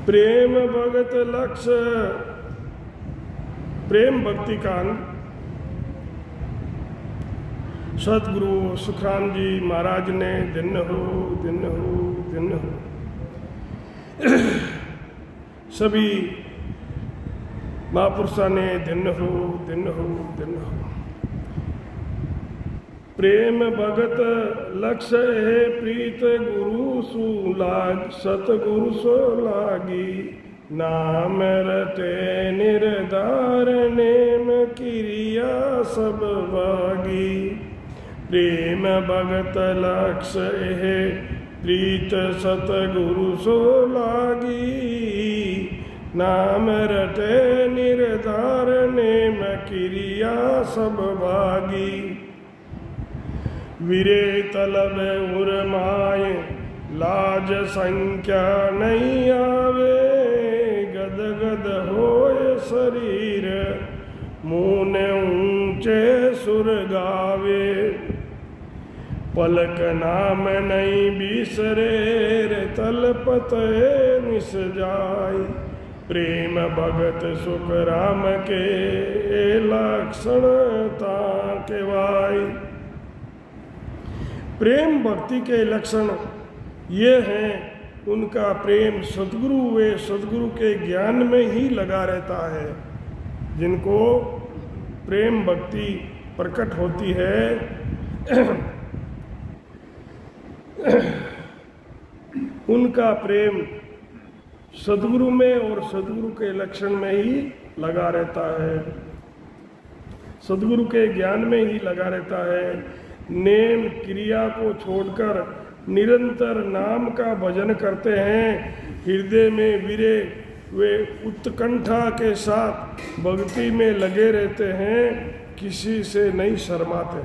प्रेम भगत लक्ष्य प्रेम भक्ति कांड सतगुरु सुखराम जी महाराज ने दिन हो सभी महापुरुषों ने दिन हो प्रेम भगत लक्ष्य है प्रीत गुरु सुलाग सतगुरु सो लागी नाम रटे निर्धार नेम क्रिया सब भागी प्रेम भगत लक्ष्य है प्रीत सतगुरु सो लागी नाम रटे निर्धार नेम क्रिया सब भागी वीरे तलब उर्माए लाज संख्या नहीं आवे गद गद होए शरीर मुँह ऊंचे सुर गावे पलक नाम नहीं बिसरे तलपत निस जाय प्रेम भगत सुख राम के लक्षण केवाय प्रेम भक्ति के लक्षण ये हैं उनका प्रेम सद्गुरु वे सद्गुरु के ज्ञान में ही लगा रहता है। जिनको प्रेम भक्ति प्रकट होती है उनका प्रेम सद्गुरु में और सद्गुरु के लक्षण में ही लगा रहता है, सद्गुरु के ज्ञान में ही लगा रहता है। नेम क्रिया को छोड़कर निरंतर नाम का भजन करते हैं। हृदय में वीरे वे उत्कंठा के साथ भक्ति में लगे रहते हैं, किसी से नहीं शर्माते।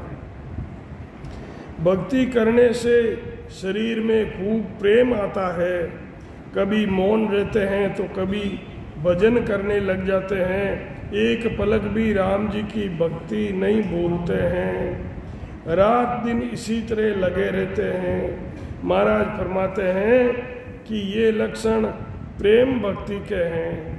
भक्ति करने से शरीर में खूब प्रेम आता है। कभी मौन रहते हैं तो कभी भजन करने लग जाते हैं। एक पलक भी राम जी की भक्ति नहीं भूलते हैं, रात दिन इसी तरह लगे रहते हैं। महाराज फरमाते हैं कि ये लक्षण प्रेम भक्ति के हैं।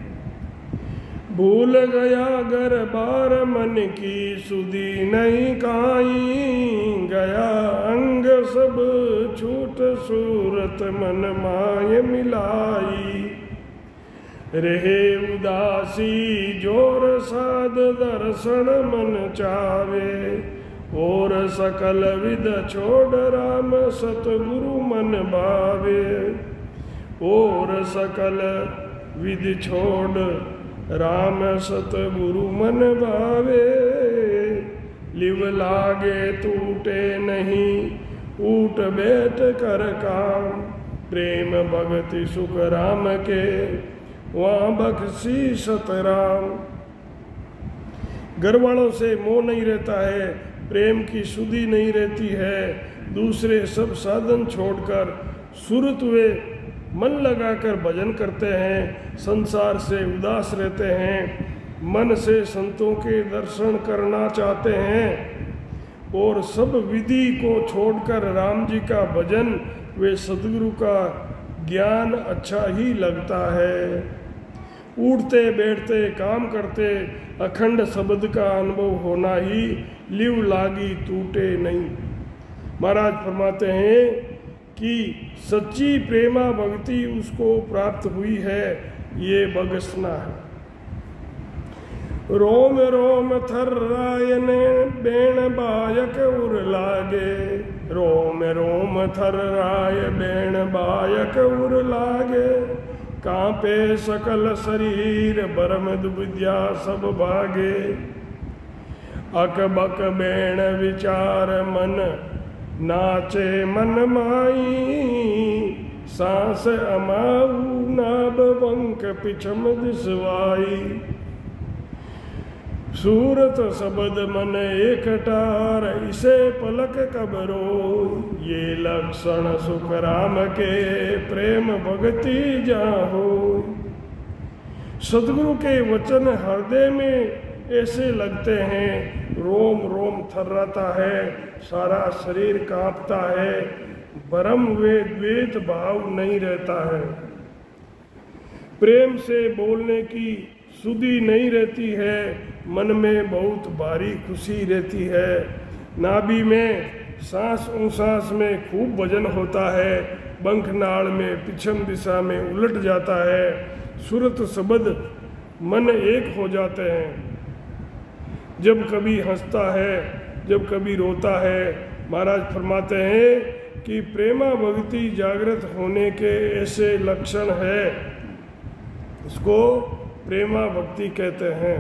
भूल गया घर बार मन की सुधी नहीं काई गया अंग सब छूट सूरत मन माय मिलाई रहे उदासी जोर साध दर्शन मन चावे और सकल विद छोड़ राम सतगुरु मन भावे और सकल विद छोड़ राम सतगुरु मन भावे लिव लागे टूटे नहीं ऊट बैठ कर काम प्रेम भगति सुख राम के वहाँ बख्शी सतराम। घर वालों से मोह नहीं रहता है, प्रेम की सुधि नहीं रहती है। दूसरे सब साधन छोड़कर सुरत वे मन लगाकर भजन करते हैं, संसार से उदास रहते हैं, मन से संतों के दर्शन करना चाहते हैं और सब विधि को छोड़कर राम जी का भजन वे सद्गुरु का ज्ञान अच्छा ही लगता है। उठते बैठते काम करते अखंड शब्द का अनुभव होना ही लिव लागी टूटे नहीं। महाराज फरमाते हैं कि सच्ची प्रेमा भक्ति उसको प्राप्त हुई है, ये बगसना है। रोम रोम थर्रायने बेण बायक उर लागे रोम रोम थर्राय बेण बायक उर लागे कांपे सकल शरीर बरम दुविद्या सब भागे अकबक बेण विचार मन नाचे मन माई सांस अमाऊ नाब बंक पिछम दिसवाई सूरत शब्द मन एक टार इसे पलक कबरो ये लक्षण सुख राम के प्रेम भक्ति जाहो। सद्गुरु के वचन हृदय में ऐसे लगते हैं, रोम रोम थर्राता है, सारा शरीर कांपता है, भरम वे द्वेष भाव नहीं रहता है। प्रेम से बोलने की सुधि नहीं रहती है, मन में बहुत भारी खुशी रहती है। नाभि में सांस सांस में खूब वजन होता है, बंखनाल में पिछम दिशा में उलट जाता है, सुरत शब्द मन एक हो जाते हैं। जब कभी हंसता है, जब कभी रोता है। महाराज फरमाते हैं कि प्रेमा भक्ति जागृत होने के ऐसे लक्षण है, इसको प्रेमा भक्ति कहते हैं।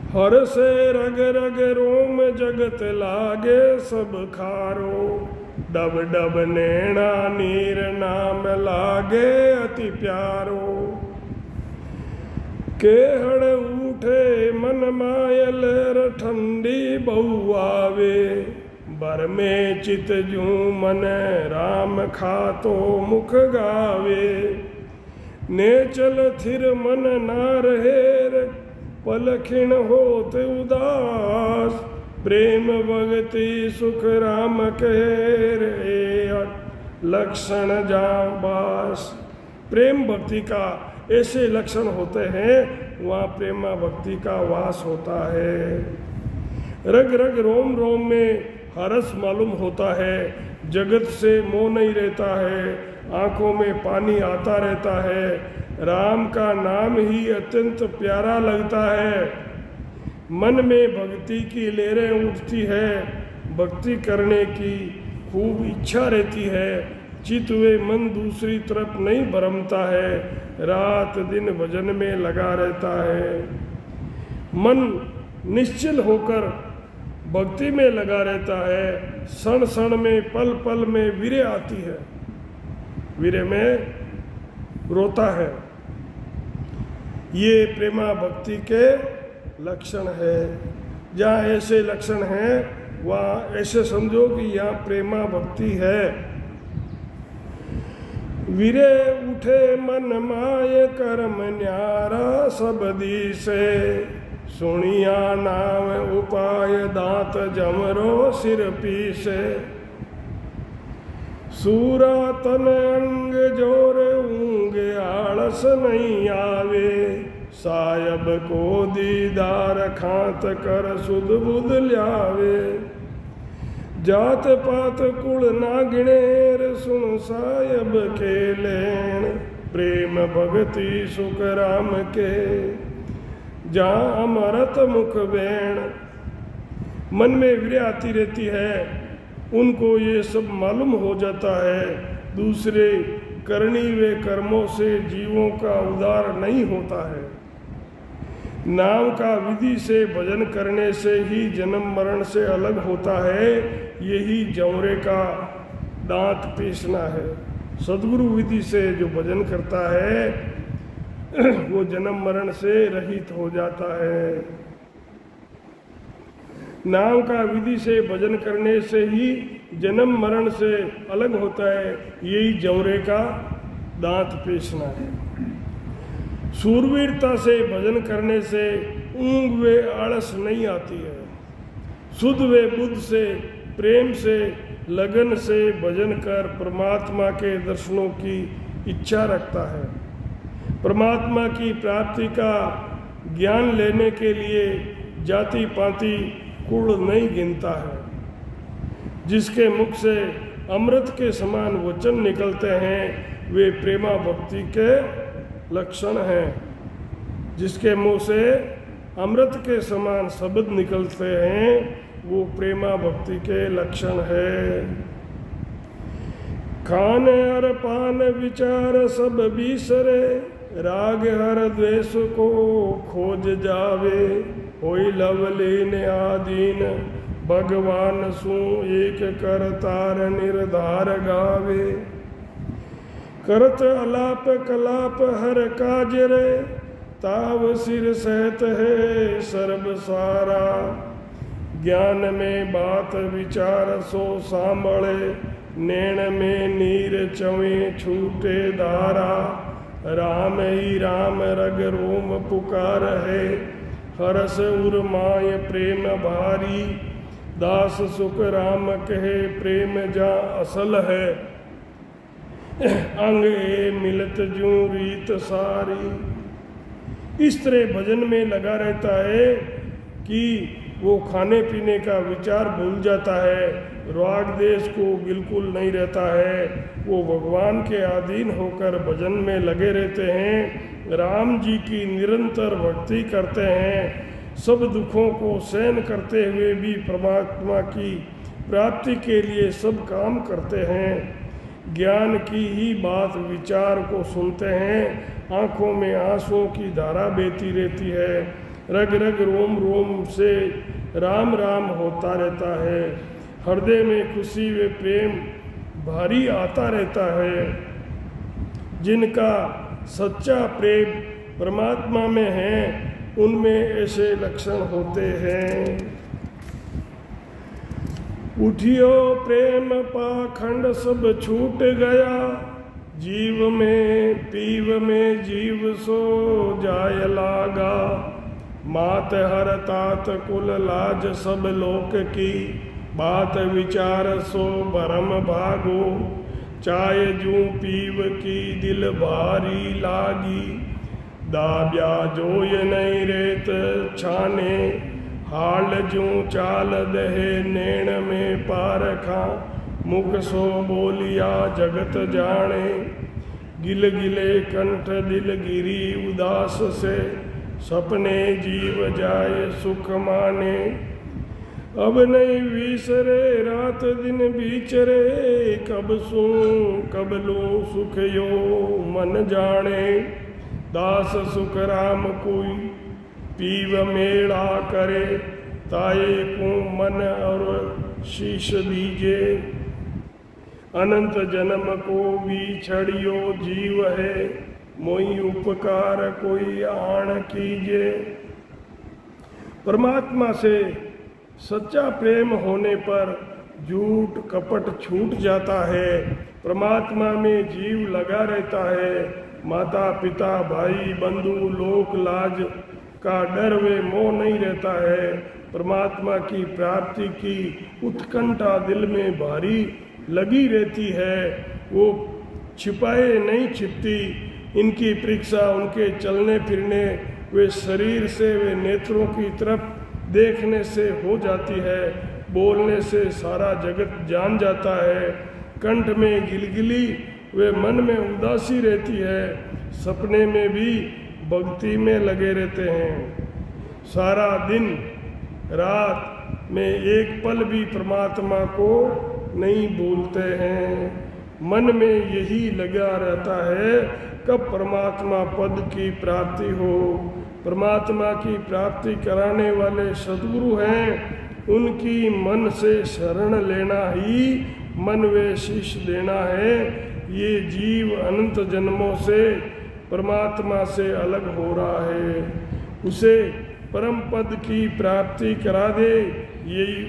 हर से रग रग रोम जगत लागे सब खारो, डब डब नैना नीर नाम लागे अति प्यारो। केहड़ उठे मन मायल ठंडी बहु आवे, बर में चित जू मन राम खातो मुख गावे। ने चल थिर मन ना रहे, पलखिण होत उदास, प्रेम भगति सुख राम कहेर लक्षण जाबास। प्रेम भक्ति का ऐसे लक्षण होते हैं, वहाँ प्रेमा भक्ति का वास होता है। रग रग रोम रोम में हरस मालूम होता है, जगत से मोह नहीं रहता है, आंखों में पानी आता रहता है, राम का नाम ही अत्यंत प्यारा लगता है। मन में भक्ति की लहरें उठती है, भक्ति करने की खूब इच्छा रहती है। चित वे मन दूसरी तरफ नहीं भरमता है, रात दिन भजन में लगा रहता है। मन निश्चल होकर भक्ति में लगा रहता है। क्षण क्षण में पल पल में वीर्य आती है, वीर्य में रोता है। ये प्रेमा भक्ति के लक्षण है। जहाँ ऐसे लक्षण हैं वहाँ ऐसे समझो कि यहाँ प्रेमा भक्ति है। वीरे उठे मन माय कर्म न्यारा सब दिसे, सुनिया नाम उपाय दांत जमरो सिर पीसे। सूरा तन अंग जोर ऊंग आलस नहीं आवे, सायब को दीदार खात कर सुध बुध ल्यावे। जात पात कुल ना गिणेर सुन सायब के लेन, प्रेम भगति सुख राम के जहाँ अमरत मुख बेण। मन में वीर्य आती रहती है, उनको ये सब मालूम हो जाता है। दूसरे करनी वे कर्मों से जीवों का उद्धार नहीं होता है। नाम का विधि से भजन करने से ही जन्म मरण से अलग होता है। यही जौरे का दांत पीसना है। सदगुरु विधि से जो भजन करता है वो जन्म मरण से रहित हो जाता है। नाम का विधि से भजन करने से ही जन्म मरण से अलग होता है। यही जौरे का दांत पीसना है। सूरवीरता से भजन करने से ऊंघ वे आलस नहीं आती है। शुद्ध वे बुद्ध से, प्रेम से, लगन से भजन कर परमात्मा के दर्शनों की इच्छा रखता है। परमात्मा की प्राप्ति का ज्ञान लेने के लिए जाति पाति कुल नहीं गिनता है। जिसके मुख से अमृत के समान वचन निकलते हैं वे प्रेमा भक्ति के लक्षण हैं। जिसके मुंह से अमृत के समान शब्द निकलते हैं वो प्रेमा भक्ति के लक्षण है। खान हर पान विचार सब बिसरे, राग हर द्वेष को खोज जावे। होई लवलीन आदीन भगवान सु एक करतार निर्धार गावे। करत अलाप कलाप हर काज रे, ताव सिर सहत है सर्ब सारा। ज्ञान में बात विचार सो सांभळे, नैण में नीर चवे छूटे धारा। राम ही राम रग रोम पुकार है, हरस उर्माय प्रेम भारी। दास सुख राम कहे प्रेम जा असल है। अंग ए मिलत जू रीत सारी। इस तरह भजन में लगा रहता है कि वो खाने पीने का विचार भूल जाता है, राग देश को बिल्कुल नहीं रहता है, वो भगवान के अधीन होकर भजन में लगे रहते हैं, राम जी की निरंतर भक्ति करते हैं, सब दुखों को सहन करते हुए भी परमात्मा की प्राप्ति के लिए सब काम करते हैं, ज्ञान की ही बात विचार को सुनते हैं, आँखों में आंसुओं की धारा बहती रहती है, रग रग रोम रोम से राम राम होता रहता है, हृदय में खुशी व प्रेम भारी आता रहता है। जिनका सच्चा प्रेम परमात्मा में है उनमें ऐसे लक्षण होते हैं। उठियो प्रेम पाखंड सब छूट गया, जीव में पीव में जीव सो जाय लागा, मात हर तात कुल लाज सब लोक की, बात विचार सो भरम भागो, चाय जू पीव की दिल भारी लागी, दाब्या जोय नहीं रेत छाने, हाल जू चाल दहे नैण में पारखा, मुख सो बोलिया जगत जाने, गिल गिले कंठ दिल गिरी उदास से, सपने जीव जाए सुख माने, अब नहीं विसरे रात दिन बीचरे, कब सू कब लो सुख यो मन जाने, दास सुख राम कोई पीव मेड़ा करे, ताये को मन और शीश दीजे, अनंत जन्म को भी छड़ियो जीव है, मोई उपकार कोई आण कीजे। परमात्मा से सच्चा प्रेम होने पर झूठ कपट छूट जाता है, परमात्मा में जीव लगा रहता है, माता पिता भाई बंधु लोक लाज का डर वे मोह नहीं रहता है, परमात्मा की प्राप्ति की उत्कंठा दिल में भारी लगी रहती है, वो छिपाए नहीं छिपती, इनकी परीक्षा उनके चलने फिरने वे शरीर से वे नेत्रों की तरफ देखने से हो जाती है, बोलने से सारा जगत जान जाता है, कंठ में गिलगिली वे मन में उदासी रहती है, सपने में भी भक्ति में लगे रहते हैं, सारा दिन रात में एक पल भी परमात्मा को नहीं भूलते हैं, मन में यही लगा रहता है कब परमात्मा पद की प्राप्ति हो। परमात्मा की प्राप्ति कराने वाले सद्गुरु हैं, उनकी मन से शरण लेना ही मन वे शीश देना है। ये जीव अनंत जन्मों से परमात्मा से अलग हो रहा है, उसे परम पद की प्राप्ति करा दे, यही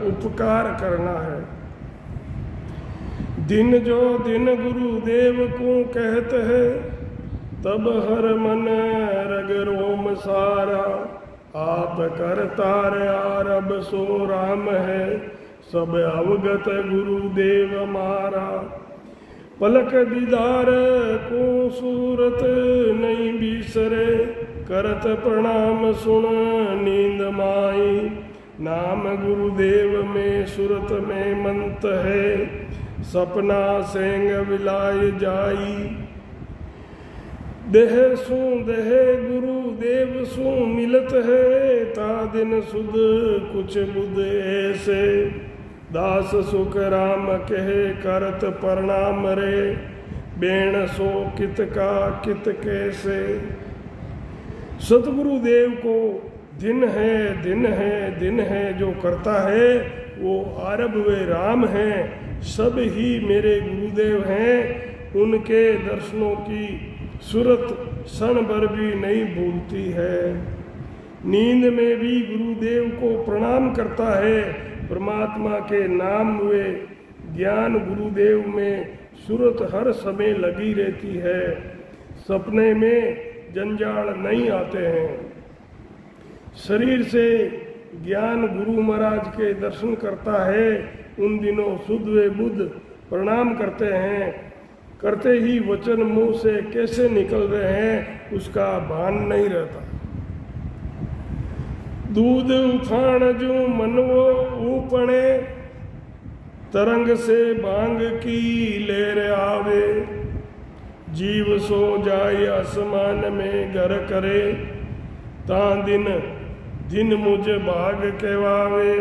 उपकार करना है। दिन जो दिन गुरुदेव को कहते हैं, तब हर मन रग रोम सारा, आप करतार आरब सो राम है, सब अवगत गुरुदेव मारा। पलक दीदार को सूरत नहीं बिसरे, करत प्रणाम सुन नींद माई, नाम गुरुदेव में सुरत में मंत है, सपना सेंग विलाय जाई। देह सु देह गुरुदेव सु मिलत है, ता दिन सुध कुछ बुध ऐसे, दास सुख राम कहे करत प्रणाम रे, बेण सो कित का कित कैसे। सतगुरुदेव को दिन है दिन है दिन है जो करता है, वो आरब वे राम हैं, सब ही मेरे गुरुदेव हैं। उनके दर्शनों की सूरत क्षण भर भी नहीं भूलती है। नींद में भी गुरुदेव को प्रणाम करता है। परमात्मा के नाम वे ज्ञान गुरुदेव में सूरत हर समय लगी रहती है। सपने में जंजाल नहीं आते हैं। शरीर से ज्ञान गुरु महाराज के दर्शन करता है, उन दिनों सुध व बुध प्रणाम करते हैं। करते ही वचन मुंह से कैसे निकल रहे हैं उसका भान नहीं रहता। दूध उफान जो मनवो ऊपणे, तरंग से भांग की लेर आवे। जीव सो जाए आसमान में घर करे, ता दिन दिन मुझ भाग कहवावे।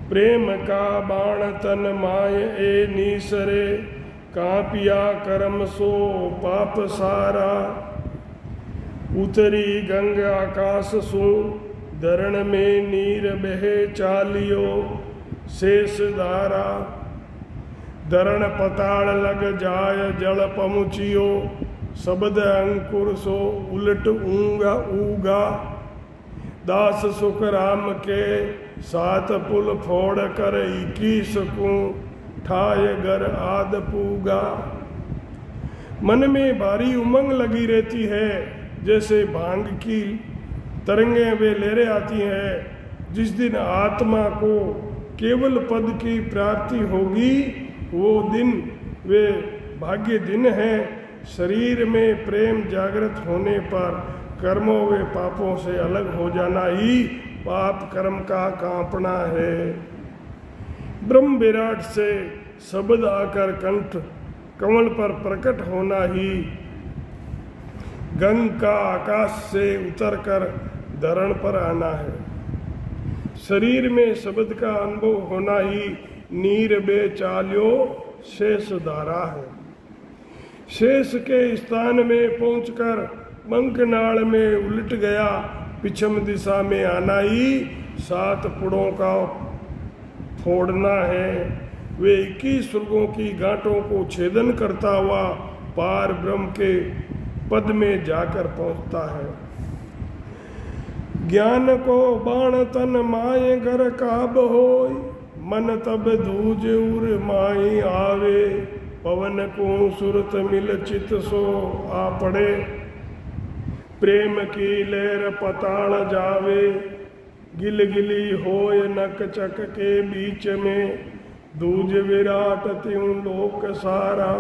प्रेम का बाण तन माय ए नीसरे, कापिया कर्म सो पाप सारा। उतरी गंग आकाश सु, धरण में नीर बहे चालियो शेष धारा। धरण पताड़ लग जाय जल पमुचियो, शब्द अंकुर सो उलट ऊंगा ऊगा। दास सुख राम के सात पुल फोड़ कर 21 को ठाय घर आद पूगा। मन में भारी उमंग लगी रहती है, जैसे भांग की तरंगें वे लहरें आती हैं। जिस दिन आत्मा को केवल पद की प्राप्ति होगी, वो दिन वे भाग्य दिन है। शरीर में प्रेम जागृत होने पर कर्मों व पापों से अलग हो जाना ही पाप कर्म का कांपना है। ब्रह्म विराट से शब्द आकर कंठ कमल पर प्रकट होना ही, गंग का आकाश से उतरकर धरण पर आना है। शरीर में शब्द का अनुभव होना ही नीर बे चाल्यो शेष धारा है। शेष के स्थान में पहुंचकर मंकनाल में उलट गया, पिछम दिशा में आना ही 7 पुड़ों का फोड़ना है। वे 21 स्वर्गों की गांठों को छेदन करता हुआ पार ब्रह्म के पद में जाकर पहुंचता है। ज्ञान को बाण तन माए घर काब होय, मन तब दूज उर माई आवे। पवन को सुरत मिल चित सो आ पड़े, प्रेम की लहर पताल जावे। गिल गिली होय नक चक के बीच में, दूज विराट त्यों लोक सारा।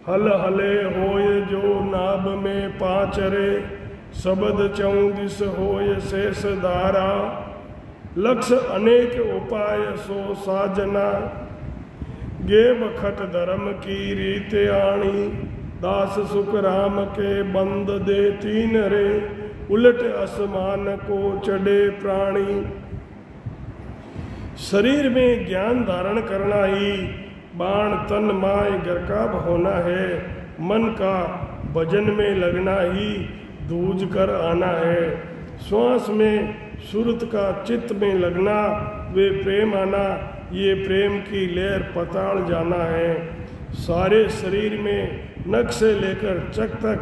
हल हले होय जो नाभ में 5 रे, शब्द 34 होय शेष धारा। लक्ष्य अनेक उपाय सो साजना, गेब खट धर्म की रीत आणी। दास सुख राम के बंद दे 3 रे, उलट आसमान को चढ़े प्राणी। शरीर में ज्ञान धारण करना ही बाण तन माय गर्काब होना है। मन का भजन में लगना ही दूज कर आना है। श्वास में सुरत का चित्त में लगना वे प्रेम आना, ये प्रेम की लहर पताल जाना है। सारे शरीर में नख से लेकर चक तक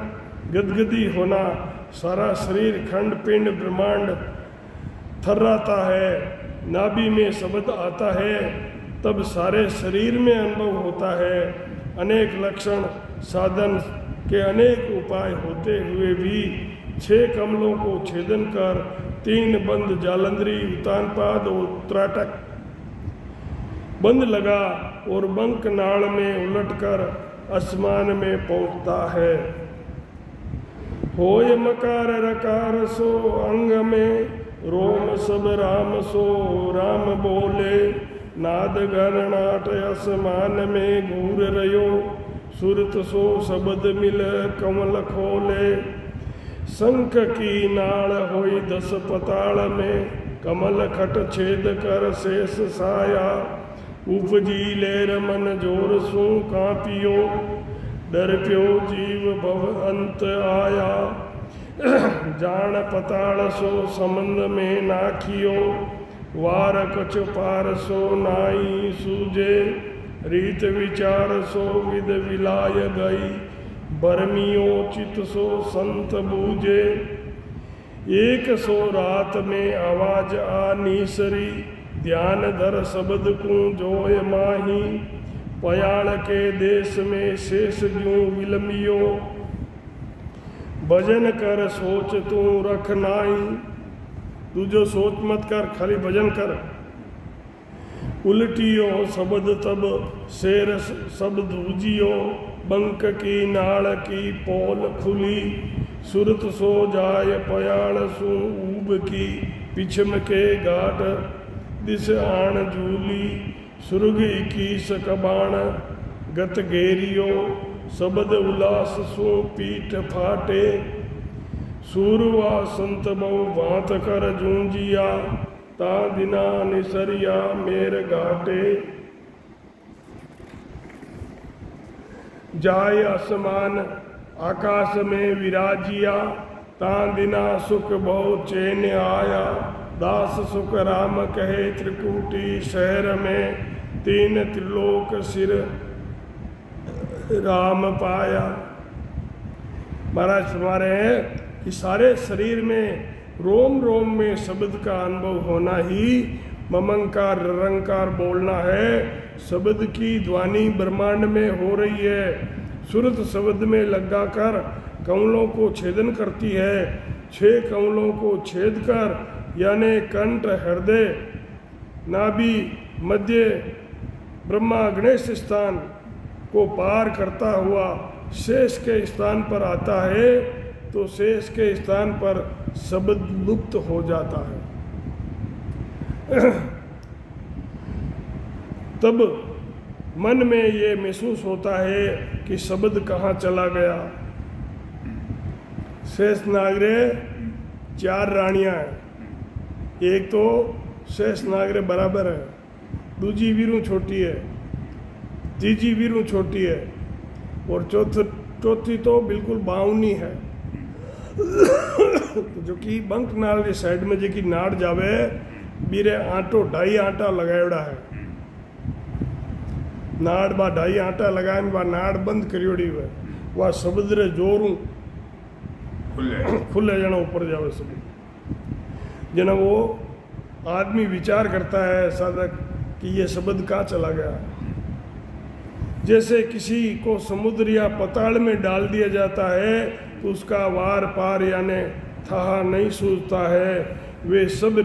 गदगदी होना, सारा शरीर खंड पिंड ब्रह्मांड थर्राता है। नाभि में शब्द आता है, तब सारे शरीर में अनुभव होता है। अनेक लक्षण साधन के अनेक उपाय होते हुए भी 6 कमलों को छेदन कर 3 बंद जालंधरी उतानपाद और त्राटक बंद लगा और बंक नाड़ में उलटकर आसमान में पहुंचता है। होय मकार रकार सो अंग में, रोम सब राम सो राम बोले। नाद गणनाट आसमान में घूर रयो, सुरत सो शब्द मिल कमल खोले। शंख की नाड़ होई 10 पताल में, कमल खट छेद कर शेष साया। उपजी लेर मन जोर सो कांपियो, डर प्यो जीव भव अंत आया। जान पताल सो समंद में नाखियो, वार कछ पार सो नाई सूझे। रीत विचार सो विद विलाय गई, बरमियो चित सो संत बूझे। 100 रात में आवाज आ नीसरी, ध्यान धर शब्द को जोय माही। पयाल के देश में शेष ज्यों विलमियो, भजन कर सोच तू रख नाई। तू जो सोच मत कर, खाली भजन कर। उलटियो शब्द तब शेर सब दूजियो, बंक की नाल की पोल खुली, सुरत सो जाय पयाण सु ऊब की, पिछम के घाट दिस आण झूली, सुरग 21 कबाण गत घेरियो, शब्द उल्लास सो पीठ फाटे, सूरवा संत बहु भांत कर जूंजिया, ता दिना निसरिया मेर घाटे, जाय आसमान आकाश में विराजिया, ता दिना सुख बहु चैन आया, दास सुख राम कहे त्रिकुटी शहर में, 3 त्रिलोक सिर राम पाया। महाराज फरमा रहे हैं कि सारे शरीर में रोम रोम में शब्द का अनुभव होना ही ममंकार निरंकार बोलना है। शब्द की ध्वनि ब्रह्मांड में हो रही है, सुरत शब्द में लगाकर कमलों को छेदन करती है। 6 कमलों को छेद कर यानी कंठ, हृदय, नाभि, मध्य, ब्रह्मा गणेश स्थान को पार करता हुआ शेष के स्थान पर आता है, तो शेष के स्थान पर शब्द लुप्त हो जाता है। तब मन में ये महसूस होता है कि शब्द कहाँ चला गया। शेष नागरे 4 रानियां हैं, एक तो शेष नागरे बराबर है, दूजी वीरू छोटी है, तीजी वीरू छोटी है और चौथी तो बिल्कुल बावनी है। जो कि बंक नाल के साइड में जो कि नाड़ जावे बीरे आटो 2.5 आटा लगायोड़ा है। नाड़ बा 2.5 आटा लगाए बा नाड़ बंद करियोड़ी है, वह समुद्र जोरू खुले जना ऊपर जावे शब्द। जना वो आदमी विचार करता है साधक कि ये शब्द कहाँ चला गया। जैसे किसी को समुद्र या पताल में डाल दिया जाता है तो उसका वार पार यानी था नहीं सूझता है। वे सब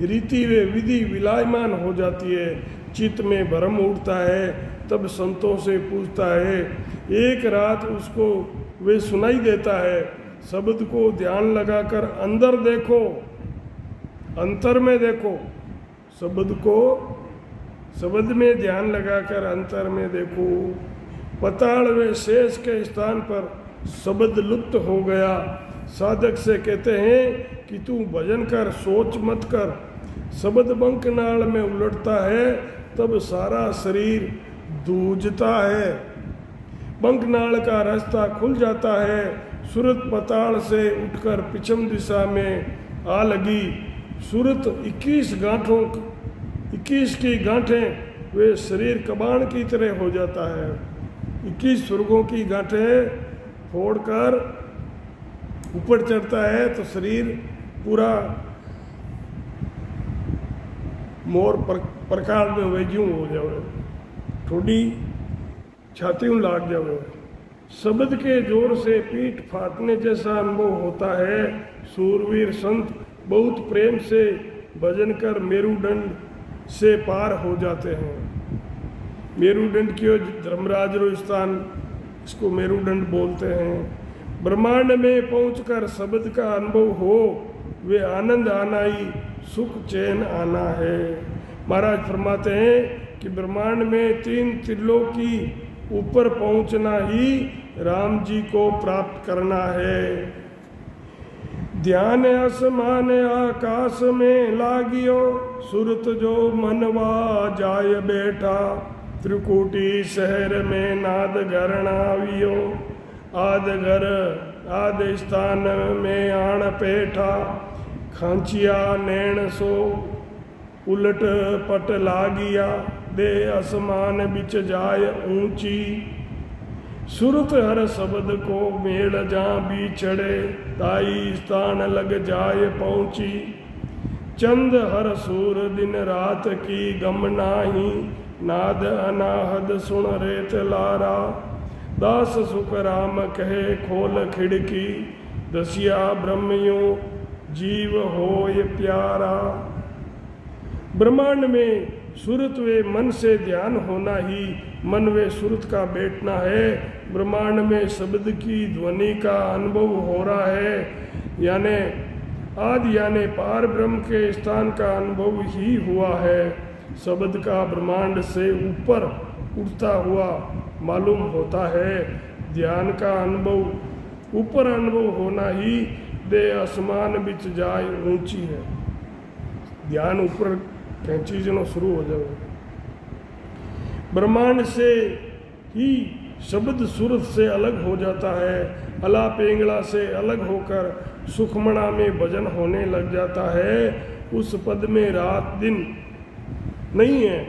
रीति वे विधि विलायमान हो जाती है, चित्त में भ्रम उठता है। तब संतों से पूछता है, एक रात उसको वे सुनाई देता है, शब्द को ध्यान लगाकर अंदर देखो, अंतर में देखो। शब्द में ध्यान लगाकर अंतर में देखो। पताल व शेष के स्थान पर शब्द लुप्त हो गया। साधक से कहते हैं कि तू भजन कर, सोच मत कर। शब्द बंक नाल में उलटता है तब सारा शरीर दूजता है, बंक नाल का रास्ता खुल जाता है। सुरत पताल से उठकर पिछम दिशा में आ लगी। सुरत 21 गांठों 21 की गांठें वे शरीर कबाड़ की तरह हो जाता है। 21 स्वर्गों की गांठें फोड़कर ऊपर चढ़ता है तो शरीर पूरा मोर प्रकार में वैज्यूं हो जाए, थोड़ी छाती में लाग जाए। शब्द के जोर से पीठ फाटने जैसा अनुभव होता है। सूरवीर संत बहुत प्रेम से भजन कर मेरुदंड से पार हो जाते हैं। मेरुदंड क्यों? धर्मराज रो स्थान, इसको मेरुदंड बोलते हैं। ब्रह्मांड में पहुंचकर शब्द का अनुभव हो, वे आनंद आना ही सुख चैन आना है। महाराज फरमाते हैं कि ब्रह्मांड में 3 त्रिलोकी ऊपर पहुंचना ही राम जी को प्राप्त करना है। ध्यान आसमान आकाश में लागियो, सुरत जो मनवा जाय बैठा। त्रिकुटी शहर में नाद घर नावियो, आद घर आद स्थान में आण पेठा। खांचिया नैण सो उलट पट लागिया, दे आसमान बिच जाय ऊंची। सुरत हर शब्द को मेल जा भी चढ़े, ताई स्थान लग जाय पहुंची। चंद हर सूर दिन रात की गम नाही, नाद अनाहद सुन रेत लारा। दास सुख राम कहे खोल खिड़की, दसिया ब्रह्मयो जीव होय प्यारा। ब्रह्मांड में सुरत वे मन से ध्यान होना ही मन वे सुरत का बैठना है। ब्रह्मांड में शब्द की ध्वनि का अनुभव हो रहा है, यानी आदि यानी पार ब्रह्म के स्थान का अनुभव ही हुआ है। शब्द का ब्रह्मांड से ऊपर उठता हुआ मालूम होता है। ध्यान का अनुभव ऊपर अनुभव होना ही दे आसमान बिच जाए ऊंची है। ध्यान ऊपर कहीं चीजों शुरू हो जाए। ब्रह्मांड से ही शब्द सूरत से अलग हो जाता है। अला पेंगला से अलग होकर सुखमणा में भजन होने लग जाता है। उस पद में रात दिन नहीं है,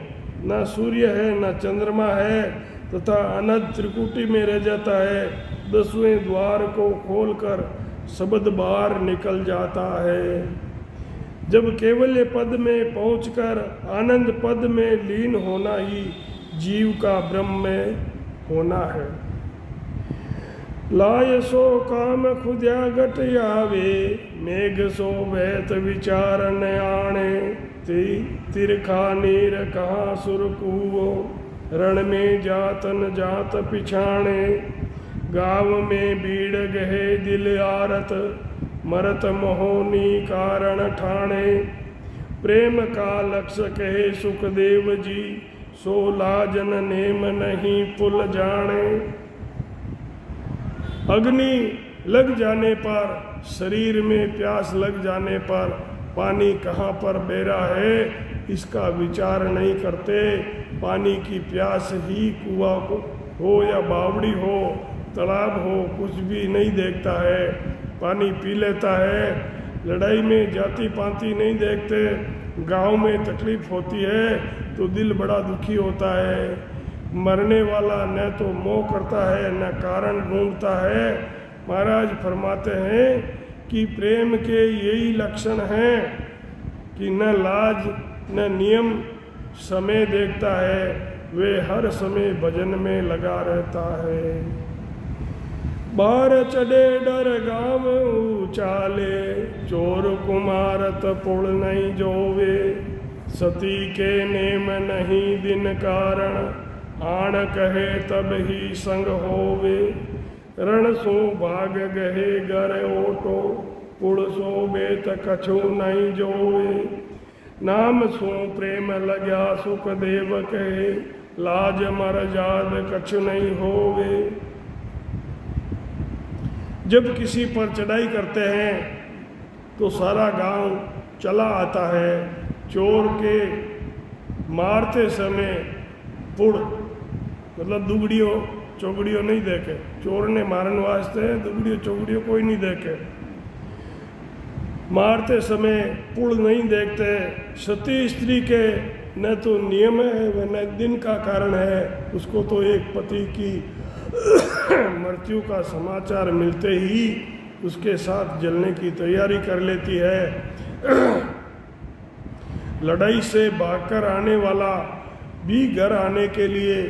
ना सूर्य है, ना चंद्रमा है, तथा अनंत त्रिकुटी में रह जाता है। 10वें द्वार को खोलकर शब्द बाहर निकल जाता है। जब केवल्य पद में पहुंचकर आनंद पद में लीन होना ही जीव का ब्रह्म में होना है। लाय सो काम खुद्या घट आवे, मेघ सो बहत विचार न आणे। तिरखा नीर कहाँ सुर कूवो, रण में जातन जात पिछाणे। गाँव में भीड़ गहे दिल आरत, मरत मोहनी कारण ठाणे। प्रेम का लक्ष्य कहे सुखदेव जी, सो लाजन नेम नहीं पुल जाने। अग्नि लग जाने पर, शरीर में प्यास लग जाने पर पानी कहाँ पर बह रहा है इसका विचार नहीं करते। पानी की प्यास ही कुआं हो या बावड़ी हो, तालाब हो, कुछ भी नहीं देखता है, पानी पी लेता है। लड़ाई में जाति पाति नहीं देखते। गांव में तकलीफ होती है तो दिल बड़ा दुखी होता है। मरने वाला न तो मोह करता है न कारण ढूंढता है। महाराज फरमाते हैं कि प्रेम के यही लक्षण हैं कि न लाज न नियम समय देखता है, वे हर समय भजन में लगा रहता है। बार चढ़े डर गाँव उचाले, चोर कुमारत पुल नहीं जोवे। सती के नेम नहीं दिन कारण, आण कहे तब ही संग होवे। रण सो भाग गहे घर ओटो, पुड़ सो बेत कछु नहीं जोवे। नाम सो प्रेम लग्या सुख देव कहे, लाज मर जाद कछु नहीं होवे। जब किसी पर चढ़ाई करते हैं तो सारा गांव चला आता है। चोर के मारते समय पुड़ मतलब दुगड़ियों चौगड़ियों नहीं देखे। चोर ने मारन वास्ते दुगड़ियों चौगड़ियों कोई नहीं देखे। मारते समय पुड़ नहीं देखते। सती स्त्री के न तो नियम है व न दिन का कारण है। उसको तो एक पति की मृत्यु का समाचार मिलते ही उसके साथ जलने की तैयारी कर लेती है। लड़ाई से भागकर आने वाला भी घर आने के लिए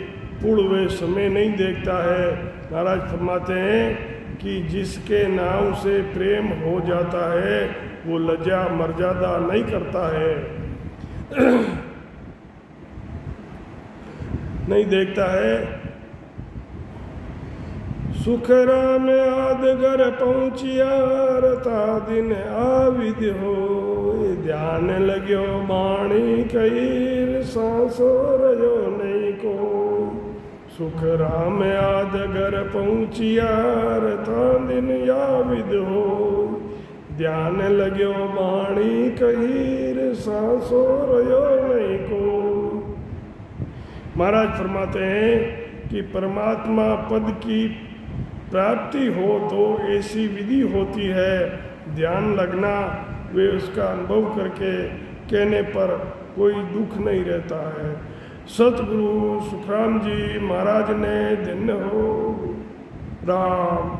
पुड़ वे समय नहीं देखता है। महाराज फरमाते हैं कि जिसके नाम से प्रेम हो जाता है वो लज्जा मर्यादा नहीं करता है, नहीं देखता है। सुख राम आद घर पहुँचिया, रता दिन आविद हो। ध्यान लग्यो बाणी कई, सांसो रजो नहीं को। सुख राम आद घर पहुँचिया, रता दिन आविद हो। ध्यान लग्यो बाणी कई, सांसो रजो नहीं को। महाराज फरमाते हैं कि परमात्मा पद की प्राप्ति हो तो ऐसी विधि होती है, ध्यान लगना। वे उसका अनुभव करके कहने पर कोई दुख नहीं रहता है। सतगुरु सुखराम जी महाराज ने धन्य हो राम।